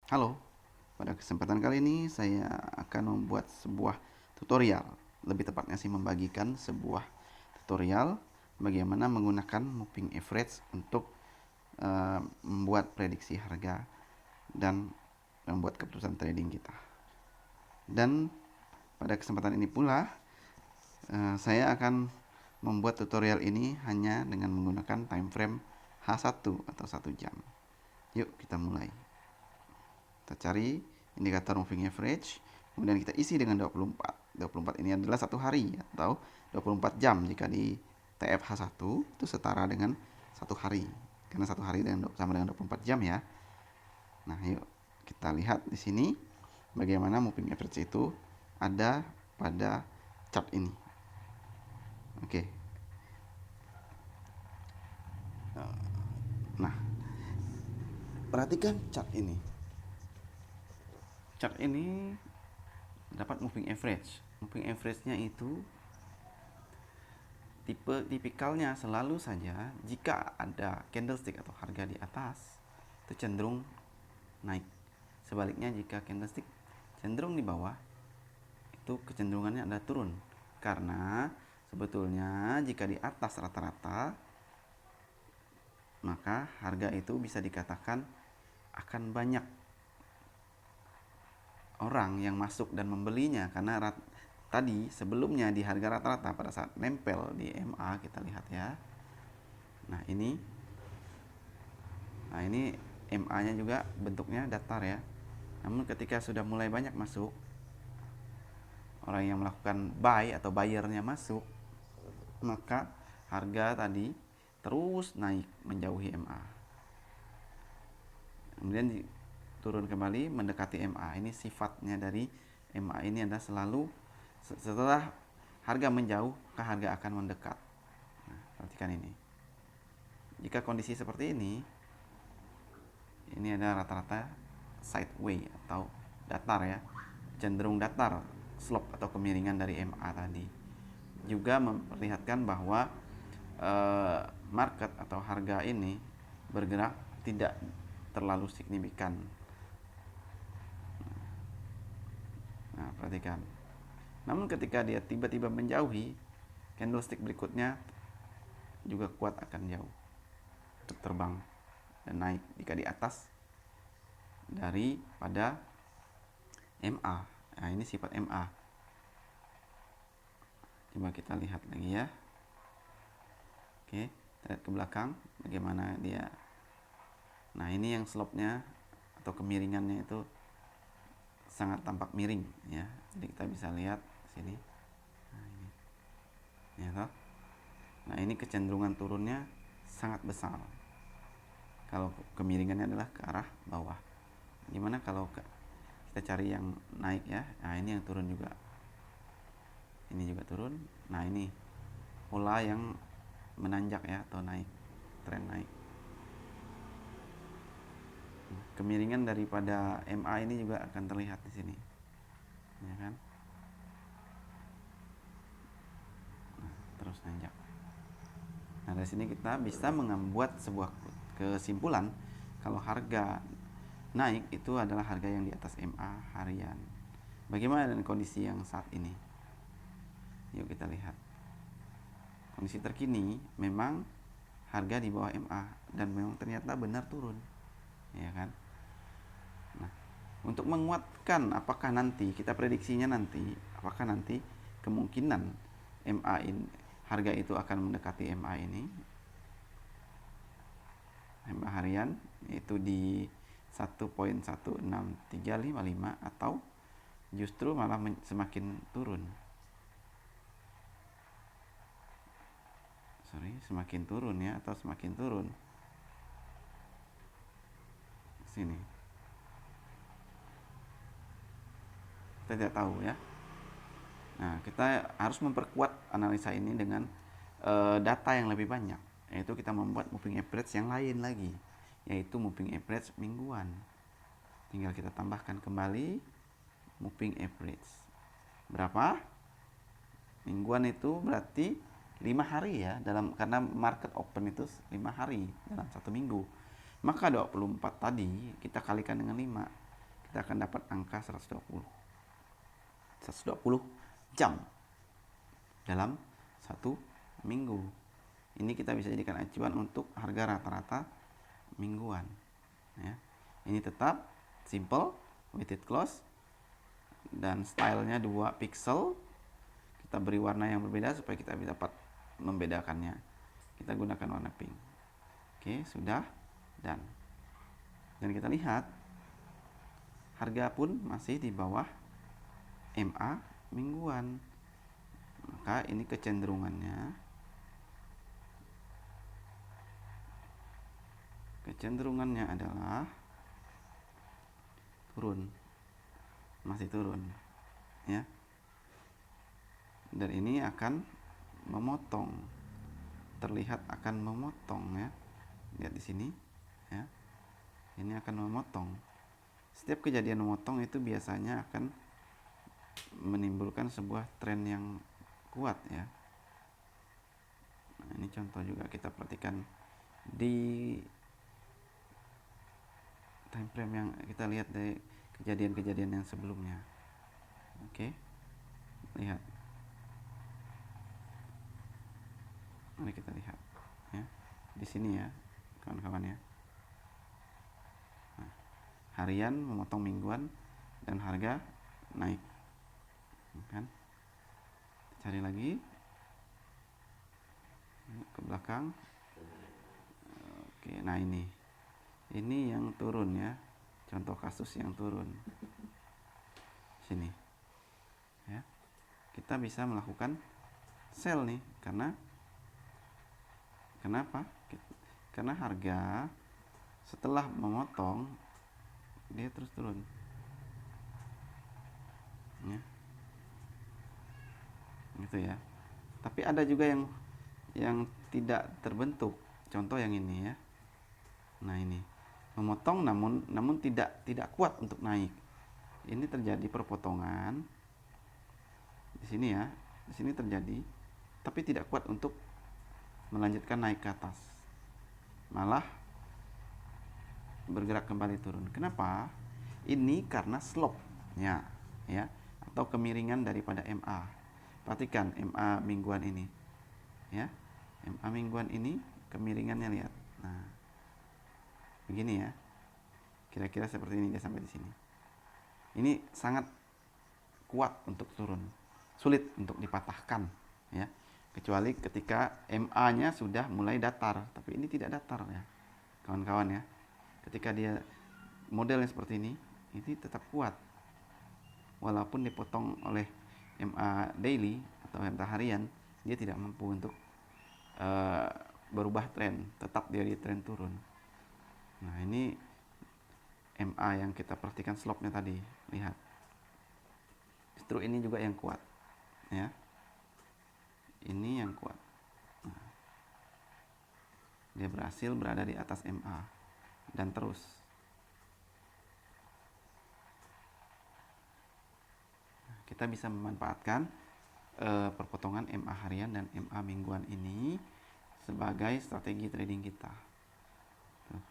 Halo, pada kesempatan kali ini saya akan membuat sebuah tutorial. Lebih tepatnya sih membagikan sebuah tutorial bagaimana menggunakan moving average untuk membuat prediksi harga dan membuat keputusan trading kita. Dan pada kesempatan ini pula saya akan membuat tutorial ini hanya dengan menggunakan time frame H1 atau 1 jam. Yuk kita mulai. Kita cari indikator moving average, kemudian kita isi dengan 24. 24 ini adalah satu hari atau 24 jam. Jika di TFH1 itu setara dengan satu hari, karena satu hari sama dengan 24 jam ya. Nah, yuk kita lihat di sini bagaimana moving average itu ada pada chart ini. Oke. Nah, perhatikan chart ini. Chart ini dapat moving average. Moving average-nya itu tipikalnya selalu saja jika ada candlestick atau harga di atas itu cenderung naik. Sebaliknya jika candlestick cenderung di bawah itu kecenderungannya adalah turun. Karena sebetulnya jika di atas rata-rata maka harga itu bisa dikatakan akan banyak orang yang masuk dan membelinya karena tadi sebelumnya di harga rata-rata pada saat nempel di MA kita lihat ya. Nah, ini MA-nya juga bentuknya datar ya. Namun ketika sudah mulai banyak masuk, orang yang melakukan buy atau buyernya masuk, maka harga tadi terus naik menjauhi MA. Kemudian turun kembali mendekati MA. Ini sifatnya dari MA ini adalah selalu setelah harga menjauh, harga akan mendekat. Nah, perhatikan ini. Jika kondisi seperti ini adalah rata-rata sideway atau datar ya, cenderung datar, slope atau kemiringan dari MA tadi. Juga memperlihatkan bahwa market atau harga ini bergerak tidak terlalu signifikan. Nah, perhatikan. Namun ketika dia tiba-tiba menjauhi, candlestick berikutnya juga kuat akan jauh, terbang dan naik jika di atas daripada MA. Nah, ini sifat MA. Coba kita lihat lagi ya. Oke, kita lihat ke belakang bagaimana dia. Nah, ini yang slope-nya atau kemiringannya itu sangat tampak miring ya. Jadi kita bisa lihat sini. Nah, ini. Ya toh? Nah, ini kecenderungan turunnya sangat besar. Kalau kemiringannya adalah ke arah bawah. Gimana kalau kita cari yang naik ya? Nah, ini yang turun juga. Ini juga turun. Nah, ini pola yang menanjak ya atau naik, tren naik. Kemiringan daripada MA ini juga akan terlihat di sini. Ya kan? Nah, terus nanjak. Nah, dari sini kita bisa membuat sebuah kesimpulan kalau harga naik itu adalah harga yang di atas MA harian. Bagaimana dengan kondisi yang saat ini? Yuk kita lihat. Kondisi terkini memang harga di bawah MA dan memang ternyata benar turun. Ya kan? Nah, untuk menguatkan apakah nanti kita prediksinya apakah nanti kemungkinan MA ini harga itu akan mendekati MA ini, MA harian yaitu di 1.16355 atau justru malah semakin turun. Semakin turun ya atau semakin turun. Sini. Kita tidak tahu ya. Nah, kita harus memperkuat analisa ini dengan data yang lebih banyak, yaitu kita membuat moving average yang lain lagi, yaitu moving average mingguan. Tinggal kita tambahkan kembali moving average. Berapa? Mingguan itu berarti 5 hari ya, karena market open itu 5 hari dalam satu minggu. Maka 24 tadi kita kalikan dengan 5. kita akan dapat angka 120 jam dalam satu minggu. Ini kita bisa jadikan acuan untuk harga rata-rata mingguan ya. Ini tetap simple, weighted close, dan stylenya 2 pixel. Kita beri warna yang berbeda supaya kita bisa dapat membedakannya. Kita gunakan warna pink. Oke, sudah. Dan kita lihat harga pun masih di bawah MA mingguan. Maka ini kecenderungannya adalah turun. Masih turun ya. Dan ini akan memotong. Terlihat akan memotong ya. Lihat di sini ya. Ini akan memotong. Setiap kejadian memotong itu biasanya akan menimbulkan sebuah tren yang kuat ya. Nah, ini contoh juga kita perhatikan di time frame yang kita lihat dari kejadian-kejadian yang sebelumnya. Oke. Lihat. Mari kita lihat ya. Di sini ya, kawan-kawan ya. Nah, harian memotong mingguan dan harga naik. Kan? Cari lagi ke belakang. Oke, nah ini yang turun ya, contoh kasus yang turun sini ya. Kita bisa melakukan sell nih, kenapa? Karena harga setelah memotong dia terus turun ya. Gitu ya. Tapi ada juga yang tidak terbentuk. Contoh yang ini ya. Nah, ini memotong namun tidak kuat untuk naik. Ini terjadi perpotongan di sini ya. Di sini terjadi tapi tidak kuat untuk melanjutkan naik ke atas. Malah bergerak kembali turun. Kenapa? Ini karena slope-nya ya, atau kemiringan daripada MA. Perhatikan MA mingguan ini ya. MA mingguan ini kemiringannya, lihat. Nah, begini ya. Kira-kira seperti ini dia sampai di sini. Ini sangat kuat untuk turun. Sulit untuk dipatahkan ya. Kecuali ketika MA-nya sudah mulai datar, tapi ini tidak datar ya. Kawan-kawan ya. Ketika dia modelnya seperti ini tetap kuat. Walaupun dipotong oleh MA daily atau MA harian, dia tidak mampu untuk berubah tren, tetap dia di tren turun. Nah, ini MA yang kita perhatikan slope-nya tadi, lihat. Justru ini juga yang kuat ya. Ini yang kuat. Nah, dia berhasil berada di atas MA dan terus. Nah, kita bisa memanfaatkan perpotongan MA harian dan MA mingguan ini sebagai strategi trading kita. Tuh.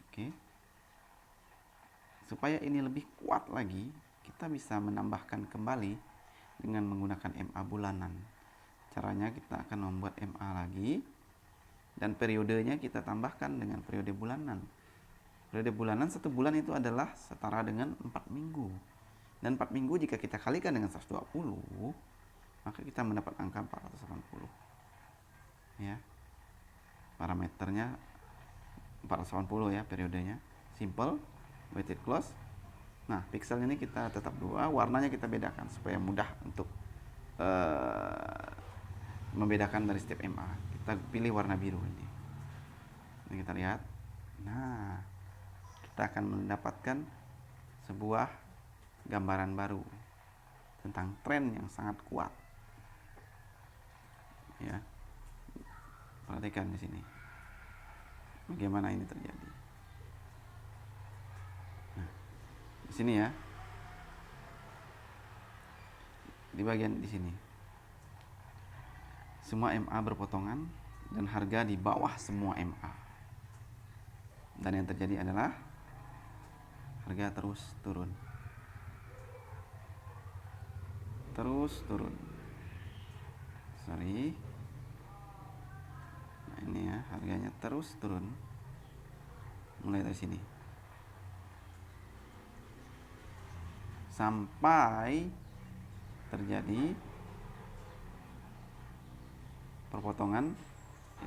Oke. Supaya ini lebih kuat lagi, kita bisa menambahkan kembali dengan menggunakan MA bulanan. Caranya kita akan membuat MA lagi dan periodenya kita tambahkan dengan periode bulanan. Periode bulanan 1 bulan itu adalah setara dengan 4 minggu. Dan 4 minggu jika kita kalikan dengan 120, maka kita mendapat angka 480. Ya. Parameternya 480 ya periodenya. Simple, weighted close. Nah, pixel ini kita tetap 2, warnanya kita bedakan supaya mudah untuk membedakan dari setiap MA. Kita pilih warna biru ini. Ini kita lihat. Nah, kita akan mendapatkan sebuah gambaran baru tentang tren yang sangat kuat. Ya. Perhatikan di sini. Bagaimana ini terjadi. Nah, di sini ya. Di bagian di sini. Semua MA berpotongan dan harga di bawah semua MA. Dan yang terjadi adalah harga terus turun. Sorry. Nah, ini ya, harganya terus turun mulai dari sini sampai terjadi perpotongan.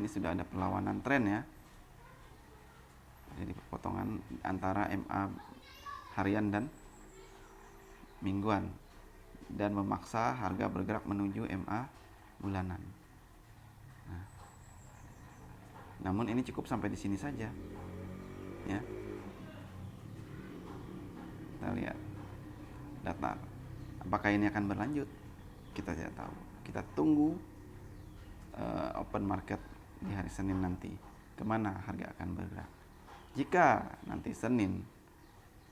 Ini sudah ada perlawanan tren ya, jadi perpotongan antara MA harian dan mingguan, dan memaksa harga bergerak menuju MA bulanan. Nah, namun ini cukup sampai di sini saja ya. Kita lihat datar. Apakah ini akan berlanjut? Kita tidak tahu. Kita tunggu open market di hari Senin nanti, kemana harga akan bergerak. Jika nanti Senin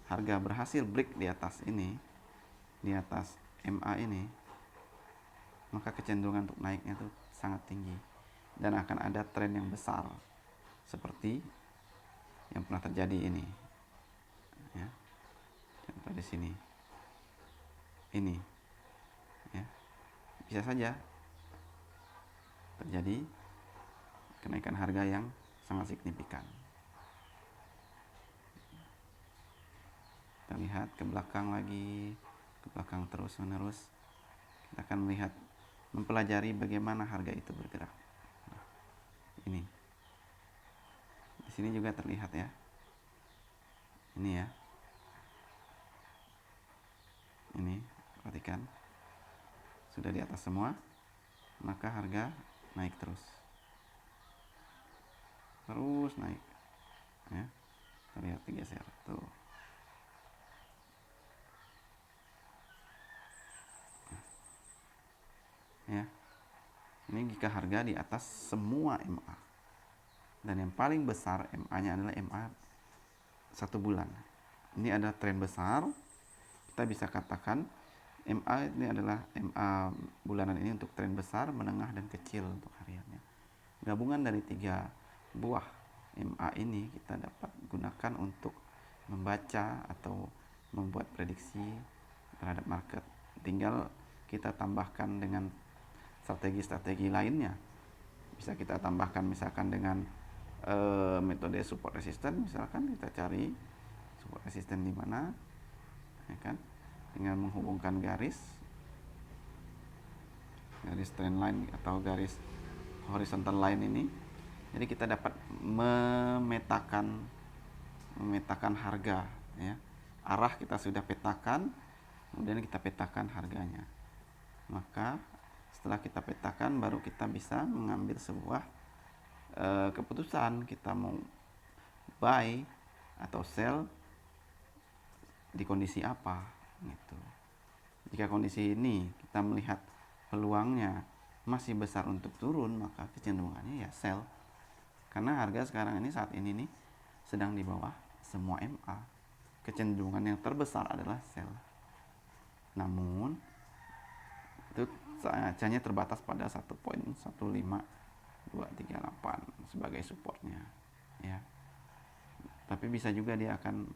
harga berhasil break di atas ini, di atas MA ini, maka kecenderungan untuk naiknya itu sangat tinggi dan akan ada tren yang besar seperti yang pernah terjadi ini ya. Contoh di sini ini ya, bisa saja terjadi kenaikan harga yang sangat signifikan. Kita lihat ke belakang lagi, ke belakang terus menerus. Kita akan melihat, mempelajari bagaimana harga itu bergerak. Nah, ini di sini juga terlihat ya, ini ya, ini perhatikan, sudah di atas semua, maka harga naik terus naik ya. Terlihat digeser tuh ya. Ini jika harga di atas semua MA, dan yang paling besar MA-nya adalah MA 1 bulan. Ini ada tren besar. Kita bisa katakan MA ini adalah MA bulanan ini untuk tren besar, menengah, dan kecil untuk hariannya. Gabungan dari 3 buah MA ini kita dapat gunakan untuk membaca atau membuat prediksi terhadap market. Tinggal kita tambahkan dengan strategi-strategi lainnya. Bisa kita tambahkan misalkan dengan metode support resisten. Misalkan kita cari support resisten di mana, ya kan, dengan menghubungkan garis trend line atau garis horizontal line ini. Jadi kita dapat memetakan harga ya. Arah kita sudah petakan, kemudian kita petakan harganya. Maka setelah kita petakan, baru kita bisa mengambil sebuah keputusan, kita mau buy atau sell di kondisi apa gitu. Jika kondisi ini kita melihat peluangnya masih besar untuk turun, maka kecenderungannya ya sell, karena harga sekarang ini, saat ini nih, sedang di bawah semua MA. Kecenderungan yang terbesar adalah sell. Namun itu hanya terbatas pada 1.15238 sebagai supportnya ya. Tapi bisa juga dia akan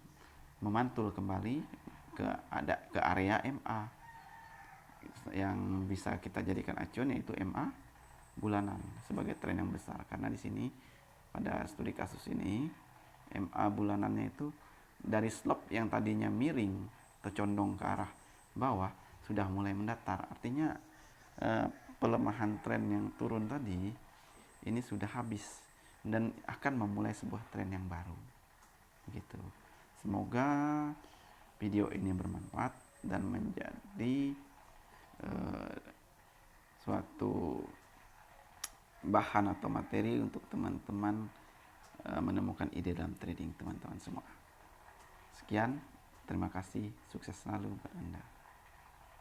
memantul kembali ke area MA yang bisa kita jadikan acuan, yaitu MA bulanan sebagai tren yang besar. Karena di sini pada studi kasus ini, MA bulanannya itu dari slope yang tadinya miring atau condong ke arah bawah sudah mulai mendatar. Artinya pelemahan tren yang turun tadi ini sudah habis dan akan memulai sebuah tren yang baru gitu. Semoga video ini bermanfaat dan menjadi suatu bahan atau materi untuk teman-teman menemukan ide dalam trading teman-teman semua. Sekian, terima kasih, sukses selalu buat Anda.